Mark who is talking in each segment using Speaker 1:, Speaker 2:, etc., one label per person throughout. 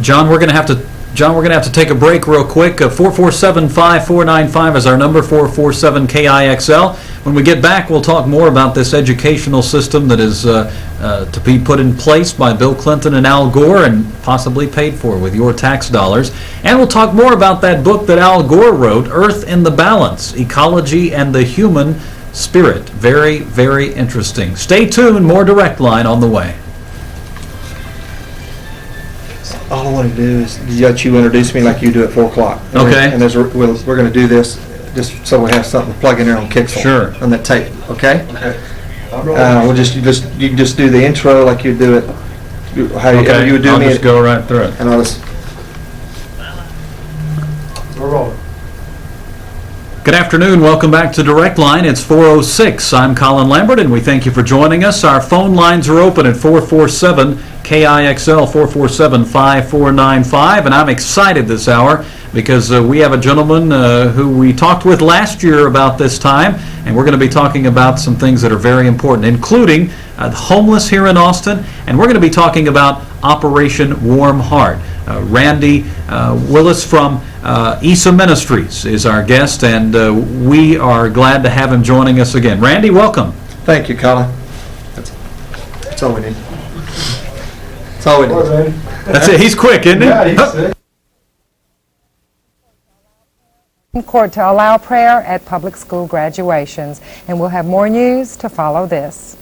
Speaker 1: John, we're going to have to take a break real quick. 447-5495 is our number, 447 KIXL. When we get back, we'll talk more about this educational system that is to be put in place by Bill Clinton and Al Gore and possibly paid for with your tax dollars. And we'll talk more about that book that Al Gore wrote, Earth in the Balance, Ecology and the Human Spirit. Very, very interesting. Stay tuned. More Direct Line on the way.
Speaker 2: All I want to do is let you introduce me like you do at 4 o'clock.
Speaker 1: Okay.
Speaker 2: And we're going to do this just so we have something to plug in there on KIXL.
Speaker 1: Sure.
Speaker 2: On that tape, okay? We'll you can just do the intro like you do it, however you would do
Speaker 1: I'll
Speaker 2: me.
Speaker 1: just go right through it.
Speaker 2: And I'll just... We're rolling.
Speaker 1: Good afternoon. Welcome back to Direct Line. It's 4:06. I'm Colin Lambert, and we thank you for joining us. Our phone lines are open at 447 KIXL 447-5495, and I'm excited this hour because we have a gentleman who we talked with last year about this time, and we're going to be talking about some things that are very important, including the homeless here in Austin, and we're going to be talking about Operation Warm Heart. Randy Willis from ESA Ministries is our guest, and we are glad to have him joining us again. Randy, welcome.
Speaker 2: Thank you, Colin. That's all we need. That's all we need.
Speaker 1: That's it. He's quick, isn't he?
Speaker 2: Yeah, he's sick.
Speaker 3: Court to allow prayer at public school graduations, and we'll have more news to follow this.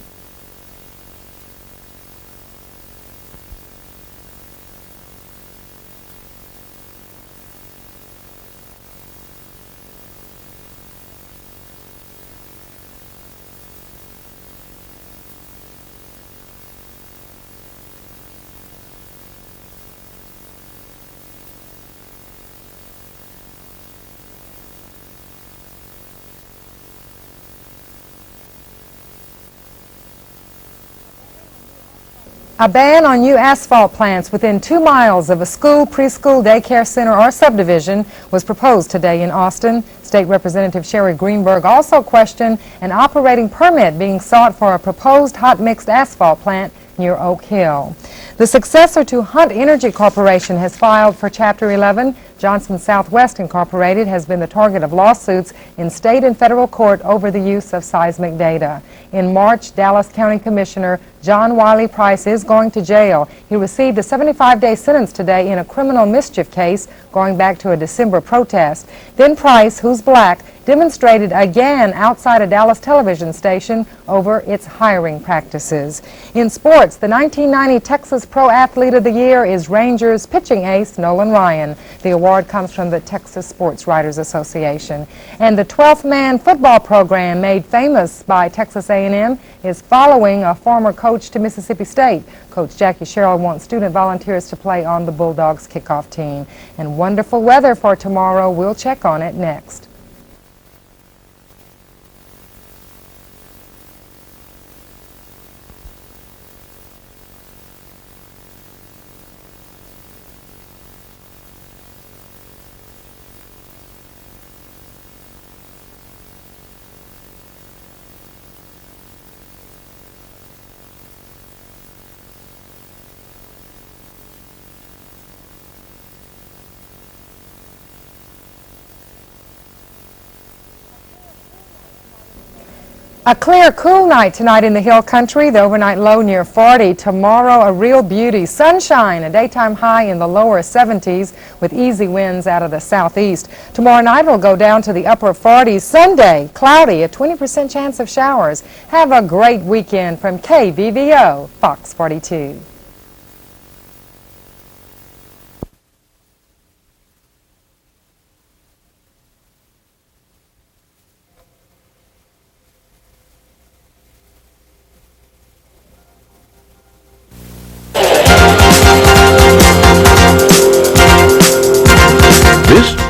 Speaker 3: A ban on new asphalt plants within 2 miles of a school, preschool, daycare center, or subdivision was proposed today in Austin. State Representative Sherry Greenberg also questioned an operating permit being sought for a proposed hot mixed asphalt plant near Oak Hill. The successor to Hunt Energy Corporation has filed for Chapter 11. Johnson Southwest Incorporated has been the target of lawsuits in state and federal court over the use of seismic data. In March, Dallas County Commissioner John Wiley Price is going to jail. He received a 75-day sentence today in a criminal mischief case going back to a December protest. Then Price, who's black, demonstrated again outside a Dallas television station over its hiring practices. In sports, the 1990 Texas Pro Athlete of the Year is Rangers pitching ace Nolan Ryan. The award comes from the Texas Sports Writers Association. And the 12th man football program made famous by Texas A&M is following a former coach to Mississippi State. Coach Jackie Sherrill wants student volunteers to play on the Bulldogs kickoff team. And wonderful weather for tomorrow. We'll check on it next. A clear, cool night tonight in the Hill Country. The overnight low near 40. Tomorrow, a real beauty. Sunshine, a daytime high in the lower 70s with easy winds out of the southeast. Tomorrow night will go down to the upper 40s. Sunday, cloudy, a 20% chance of showers. Have a great weekend from KVVO, Fox 42.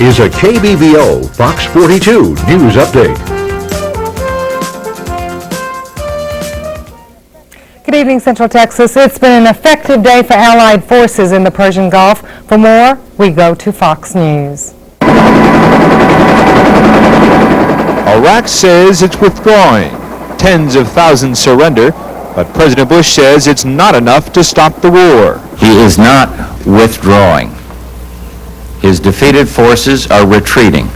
Speaker 4: Is a KBVO Fox 42 News Update.
Speaker 3: Good evening, Central Texas. It's been an effective day for Allied forces in the Persian Gulf. For more, we go to Fox News.
Speaker 5: Iraq says it's withdrawing. Tens of thousands surrender. But President Bush says it's not enough to stop the war.
Speaker 6: He is not withdrawing. His defeated forces are retreating.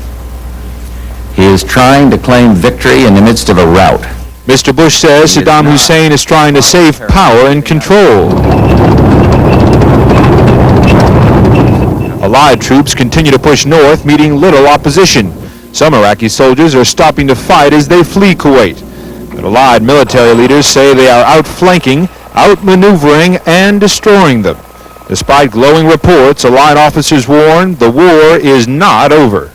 Speaker 6: He is trying to claim victory in the midst of a rout.
Speaker 5: Mr. Bush says Saddam Hussein is trying to save power and control. Allied troops continue to push north, meeting little opposition. Some Iraqi soldiers are stopping to fight as they flee Kuwait. But Allied military leaders say they are outflanking, outmaneuvering, and destroying them. Despite glowing reports, Allied officers warn the war is not over.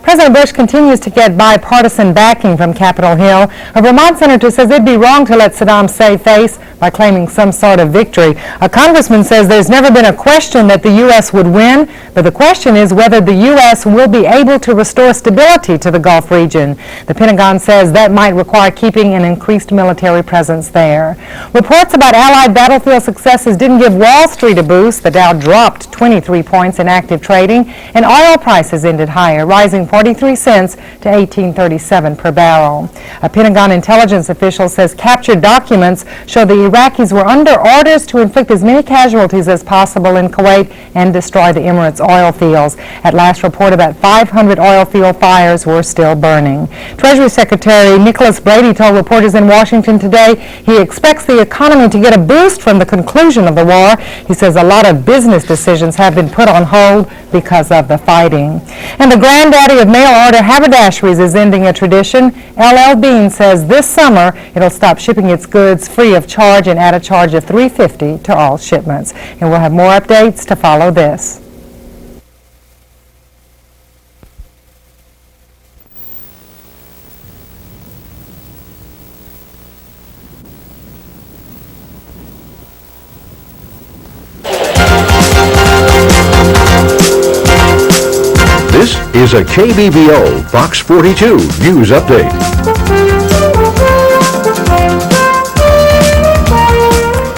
Speaker 3: President Bush continues to get bipartisan backing from Capitol Hill. A Vermont senator says it'd be wrong to let Saddam save face by claiming some sort of victory. A congressman says there's never been a question that the U.S. would win, but the question is whether the U.S. will be able to restore stability to the Gulf region. The Pentagon says that might require keeping an increased military presence there. Reports about Allied battlefield successes didn't give Wall Street a boost. The Dow dropped 23 points in active trading, and oil prices ended higher, rising 43 cents to $18.37 per barrel. A Pentagon intelligence official says captured documents show the Iraqis were under orders to inflict as many casualties as possible in Kuwait and destroy the Emirates oil fields. At last report, about 500 oil field fires were still burning. Treasury Secretary Nicholas Brady told reporters in Washington today he expects the economy to get a boost from the conclusion of the war. He says a lot of business decisions have been put on hold because of the fighting. And the granddaddy of mail-order haberdasheries is ending a tradition. LL Bean says this summer it'll stop shipping its goods free of charge and add a charge of $3.50 to all shipments. And we'll have more updates to follow this.
Speaker 4: This is a KBVO Fox 42 News Update.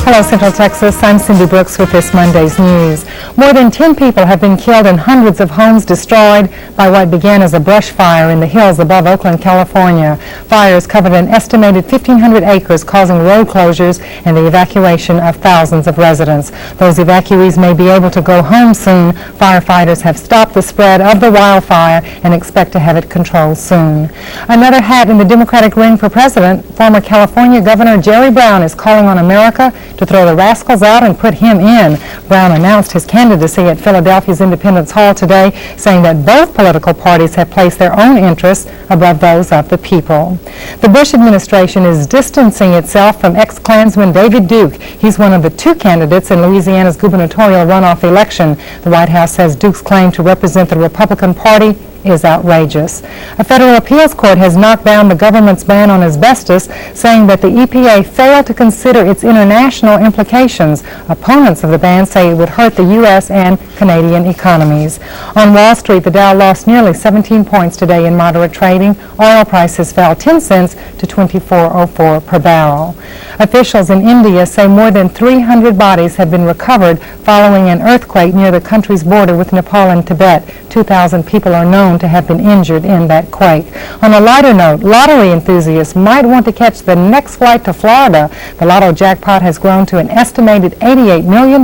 Speaker 3: Hello, Central Texas. I'm Cindy Brooks with this Monday's news. More than 10 people have been killed and hundreds of homes destroyed by what began as a brush fire in the hills above Oakland, California. Fires covered an estimated 1,500 acres, causing road closures and the evacuation of thousands of residents. Those evacuees may be able to go home soon. Firefighters have stopped the spread of the wildfire and expect to have it controlled soon. Another hat in the Democratic ring for president, former California Governor Jerry Brown is calling on America to throw the rascals out and put him in. Brown announced his candidacy at Philadelphia's Independence Hall today, saying that both political parties have placed their own interests above those of the people. The Bush administration is distancing itself from ex-Klansman David Duke. He's one of the two candidates in Louisiana's gubernatorial runoff election. The White House says Duke's claim to represent the Republican Party is outrageous. A federal appeals court has knocked down the government's ban on asbestos, saying that the EPA failed to consider its international implications. Opponents of the ban say it would hurt the U.S. and Canadian economies. On Wall Street, the Dow lost nearly 17 points today in moderate trading. Oil prices fell 10 cents to $24.04 per barrel. Officials in India say more than 300 bodies have been recovered following an earthquake near the country's border with Nepal and Tibet. 2,000 people are known to have been injured in that quake. On a lighter note, lottery enthusiasts might want to catch the next flight to Florida. The lotto jackpot has grown to an estimated $88 million.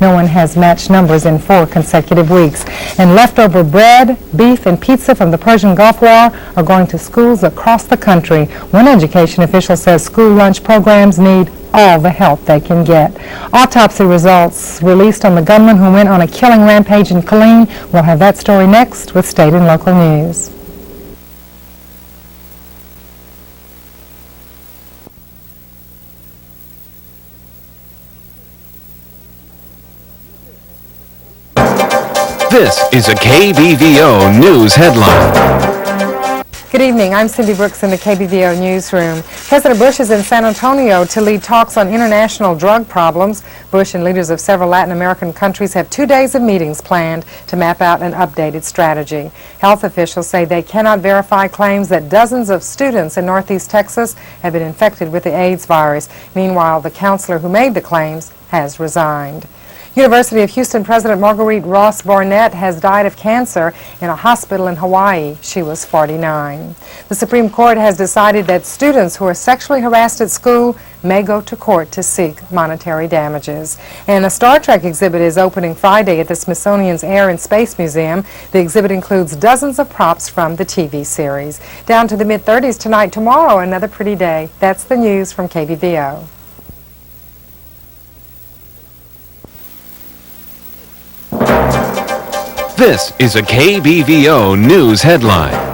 Speaker 3: No one has matched numbers in 4 consecutive weeks. And leftover bread, beef, and pizza from the Persian Gulf War are going to schools across the country. One education official says school lunch programs need all the help they can get. Autopsy results released on the gunman who went on a killing rampage in Killeen. We'll have that story next with state and local news.
Speaker 7: This is a KBVO News Headline.
Speaker 3: Good evening. I'm Cindy Brooks in the KBVO newsroom. President Bush is in San Antonio to lead talks on international drug problems. Bush and leaders of several Latin American countries have 2 days of meetings planned to map out an updated strategy. Health officials say they cannot verify claims that dozens of students in Northeast Texas have been infected with the AIDS virus. Meanwhile, the counselor who made the claims has resigned. University of Houston President Marguerite Ross Barnett has died of cancer in a hospital in Hawaii. She was 49. The Supreme Court has decided that students who are sexually harassed at school may go to court to seek monetary damages. And a Star Trek exhibit is opening Friday at the Smithsonian's Air and Space Museum. The exhibit includes dozens of props from the TV series. Down to the mid-30s tonight. Tomorrow, another pretty day. That's the news from KBVO.
Speaker 7: This is a KBVO News Headline.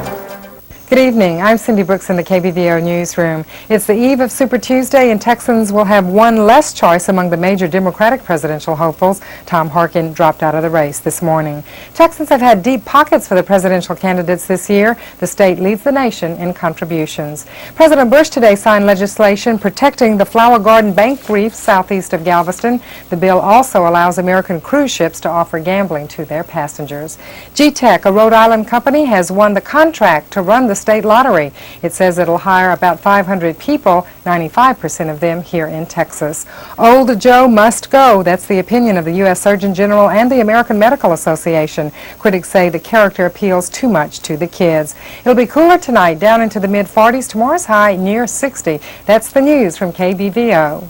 Speaker 3: Good evening. I'm Cindy Brooks in the KBVO newsroom. It's the eve of Super Tuesday, and Texans will have one less choice among the major Democratic presidential hopefuls. Tom Harkin dropped out of the race this morning. Texans have had deep pockets for the presidential candidates this year. The state leads the nation in contributions. President Bush today signed legislation protecting the Flower Garden Bank Reef southeast of Galveston. The bill also allows American cruise ships to offer gambling to their passengers. G-Tech, a Rhode Island company, has won the contract to run the state lottery. It says it'll hire about 500 people, 95% of them here in Texas. Old Joe must go. That's the opinion of the U.S. Surgeon General and the American Medical Association. Critics say the character appeals too much to the kids. It'll be cooler tonight, down into the mid-40s. Tomorrow's high near 60. That's the news from KBVO.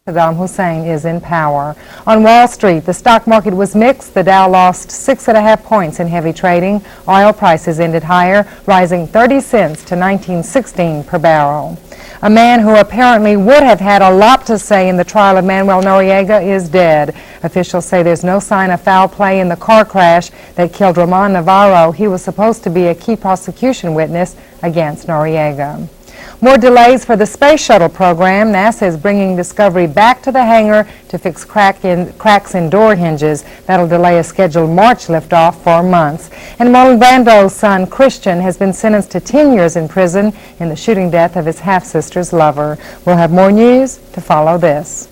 Speaker 3: Saddam Hussein is in power. On Wall Street, the stock market was mixed. The Dow lost 6.5 points in heavy trading. Oil prices ended higher, rising 30 cents to $19.16 per barrel. A man who apparently would have had a lot to say in the trial of Manuel Noriega is dead. Officials say there's no sign of foul play in the car crash that killed Roman Navarro. He was supposed to be a key prosecution witness against Noriega. More delays for the space shuttle program. NASA is bringing Discovery back to the hangar to fix cracks in door hinges. That'll delay a scheduled March liftoff for months. And Marlon Brando's son, Christian, has been sentenced to 10 years in prison in the shooting death of his half-sister's lover. We'll have more news to follow this.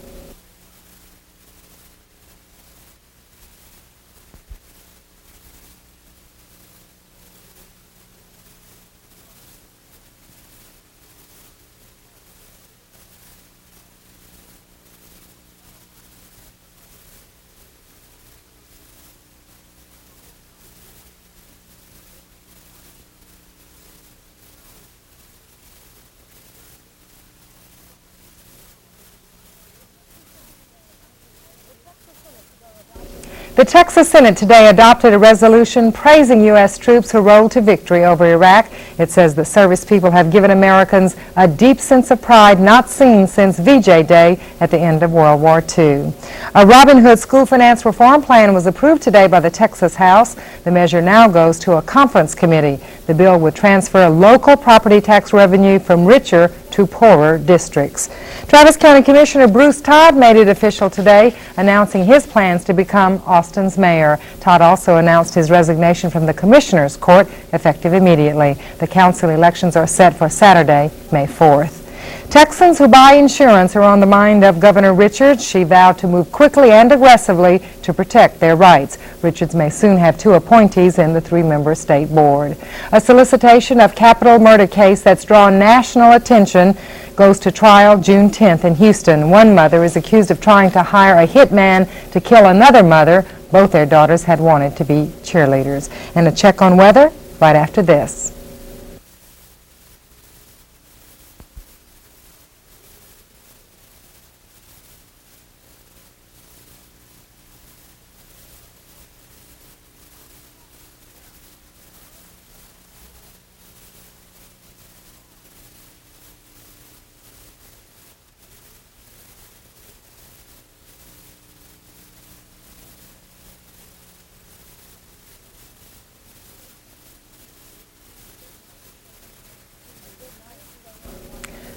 Speaker 3: The Texas Senate today adopted a resolution praising U.S. troops who rode to victory over Iraq. It says the service people have given Americans a deep sense of pride not seen since VJ Day at the end of World War II. A Robin Hood school finance reform plan was approved today by the Texas House. The measure now goes to a conference committee. The bill would transfer local property tax revenue from richer to poorer districts. Travis County Commissioner Bruce Todd made it official today, announcing his plans to become Austin's mayor. Todd also announced his resignation from the Commissioner's Court, effective immediately. The council elections are set for Saturday, May 4th. Texans who buy insurance are on the mind of Governor Richards. She vowed to move quickly and aggressively to protect their rights. Richards may soon have 2 appointees in the 3-member state board. A solicitation of capital murder case that's drawn national attention goes to trial June 10th in Houston. One mother is accused of trying to hire a hitman to kill another mother. Both their daughters had wanted to be cheerleaders. And a check on weather right after this.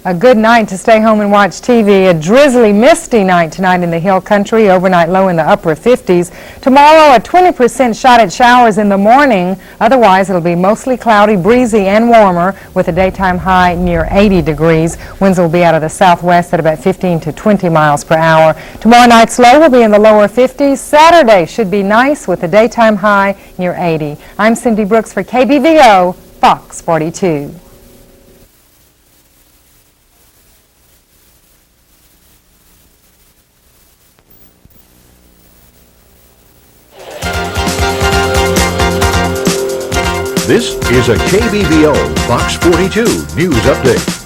Speaker 3: A good night to stay home and watch TV. A drizzly, misty night tonight in the Hill Country. Overnight low in the upper 50s. Tomorrow, a 20% shot at showers in the morning. Otherwise, it'll be mostly cloudy, breezy, and warmer with a daytime high near 80 degrees. Winds will be out of the southwest at about 15 to 20 miles per hour. Tomorrow night's low will be in the lower 50s. Saturday should be nice with a daytime high near 80. I'm Cindy Brooks for KBVO, Fox 42.
Speaker 4: This is a KBVO Fox 42 News Update.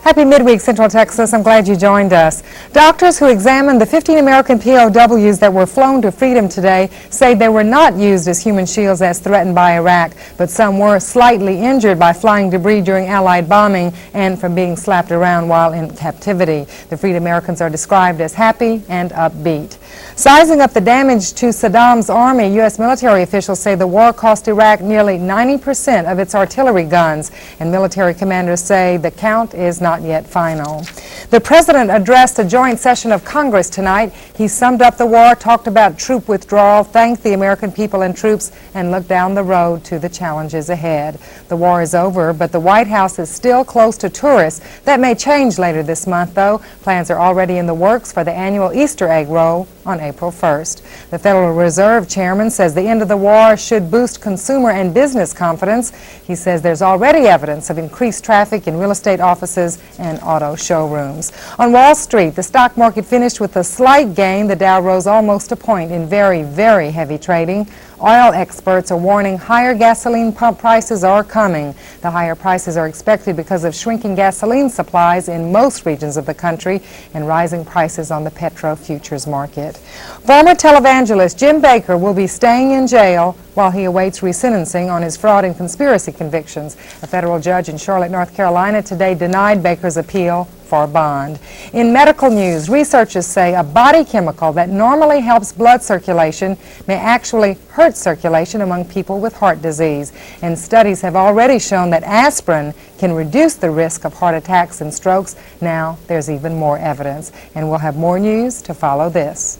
Speaker 3: Happy midweek, Central Texas. I'm glad you joined us. Doctors who examined the 15 American POWs that were flown to freedom today say they were not used as human shields as threatened by Iraq, but some were slightly injured by flying debris during Allied bombing and from being slapped around while in captivity. The freed Americans are described as happy and upbeat. Sizing up the damage to Saddam's army, U.S. military officials say the war cost Iraq nearly 90% of its artillery guns, and military commanders say the count is not yet final. The president addressed a joint session of Congress tonight. He summed up the war, talked about troop withdrawal, thanked the American people and troops, and looked down the road to the challenges ahead. The war is over, but the White House is still closed to tourists. That may change later this month, though. Plans are already in the works for the annual Easter egg roll on April 1st. The Federal Reserve chairman says the end of the war should boost consumer and business confidence. He says there's already evidence of increased traffic in real estate offices and auto showrooms. On Wall Street, the stock market finished with a slight gain. The Dow rose almost a point in very, very heavy trading. Oil experts are warning higher gasoline pump prices are coming. The higher prices are expected because of shrinking gasoline supplies in most regions of the country and rising prices on the petro futures market. Former televangelist Jim Bakker will be staying in jail while he awaits resentencing on his fraud and conspiracy convictions. A federal judge in Charlotte, North Carolina today denied Bakker's appeal for bond. In medical news, researchers say a body chemical that normally helps blood circulation may actually hurt circulation among people with heart disease. And studies have already shown that aspirin can reduce the risk of heart attacks and strokes. Now there's even more evidence. And we'll have more news to follow this.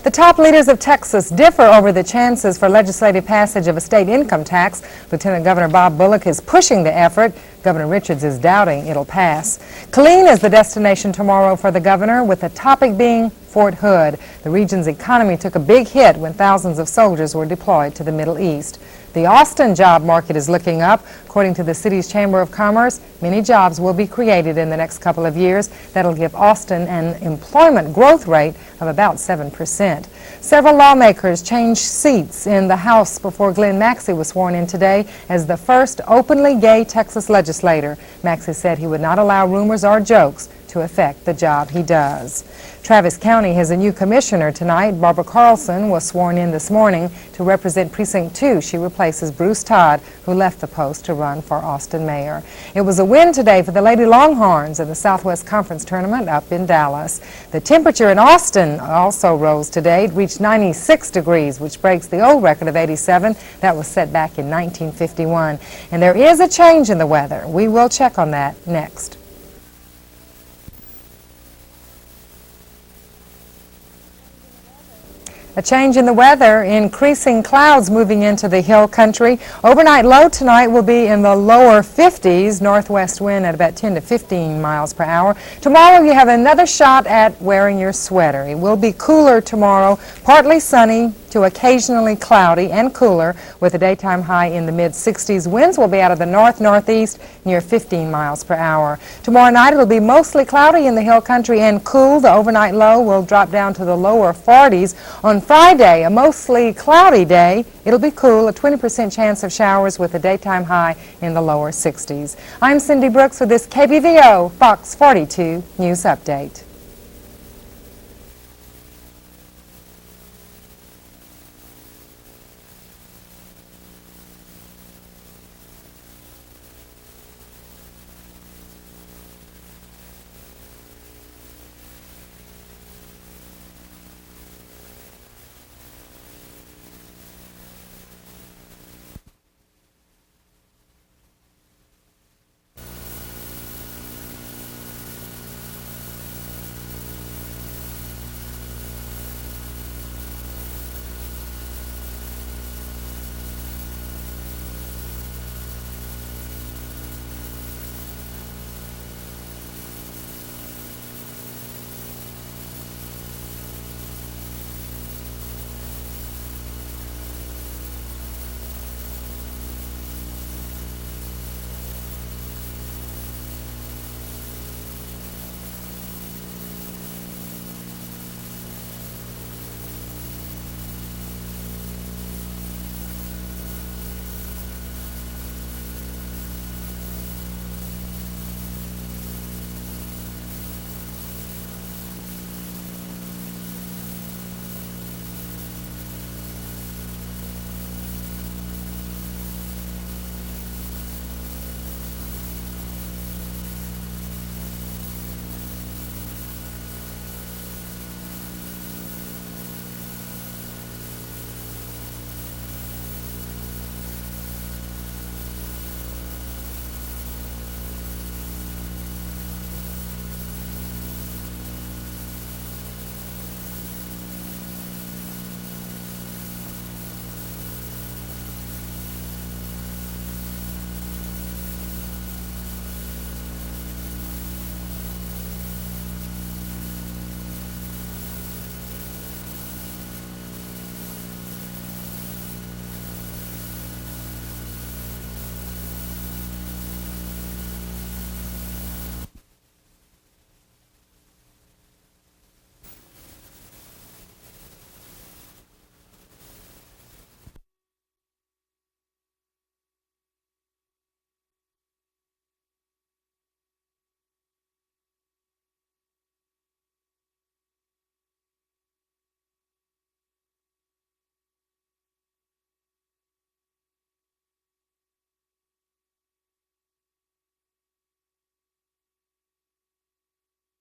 Speaker 3: The top leaders of Texas differ over the chances for legislative passage of a state income tax. Lieutenant Governor Bob Bullock is pushing the effort. Governor Richards is doubting it'll pass. Killeen is the destination tomorrow for the governor, with the topic being Fort Hood. The region's economy took a big hit when thousands of soldiers were deployed to the Middle East. The Austin job market is looking up. According to the city's Chamber of Commerce, many jobs will be created in the next couple of years. That'll give Austin an employment growth rate of about 7%. Several lawmakers changed seats in the House before Glenn Maxey was sworn in today as the first openly gay Texas legislator. Maxey said he would not allow rumors or jokes to affect the job he does. Travis County has a new commissioner tonight. Barbara Carlson was sworn in this morning to represent Precinct 2. She replaces Bruce Todd, who left the post to run for Austin mayor. It was a win today for the Lady Longhorns in the Southwest Conference Tournament up in Dallas. The temperature in Austin also rose today. It reached 96 degrees, which breaks the old record of 87 that was set back in 1951. And there is a change in the weather. We will check on that next. A change in the weather, increasing clouds moving into the hill country. Overnight low tonight will be in the lower 50s, northwest wind at about 10 to 15 miles per hour. Tomorrow you have another shot at wearing your sweater. It will be cooler tomorrow, partly sunny to occasionally cloudy and cooler with a daytime high in the mid-60s. Winds will be out of the north-northeast near 15 miles per hour. Tomorrow night it will be mostly cloudy in the hill country and cool. The overnight low will drop down to the lower 40s. On Friday, a mostly cloudy day. It'll be cool, a 20% chance of showers with a daytime high in the lower 60s. I'm Cindy Brooks with this KBVO Fox 42 News Update.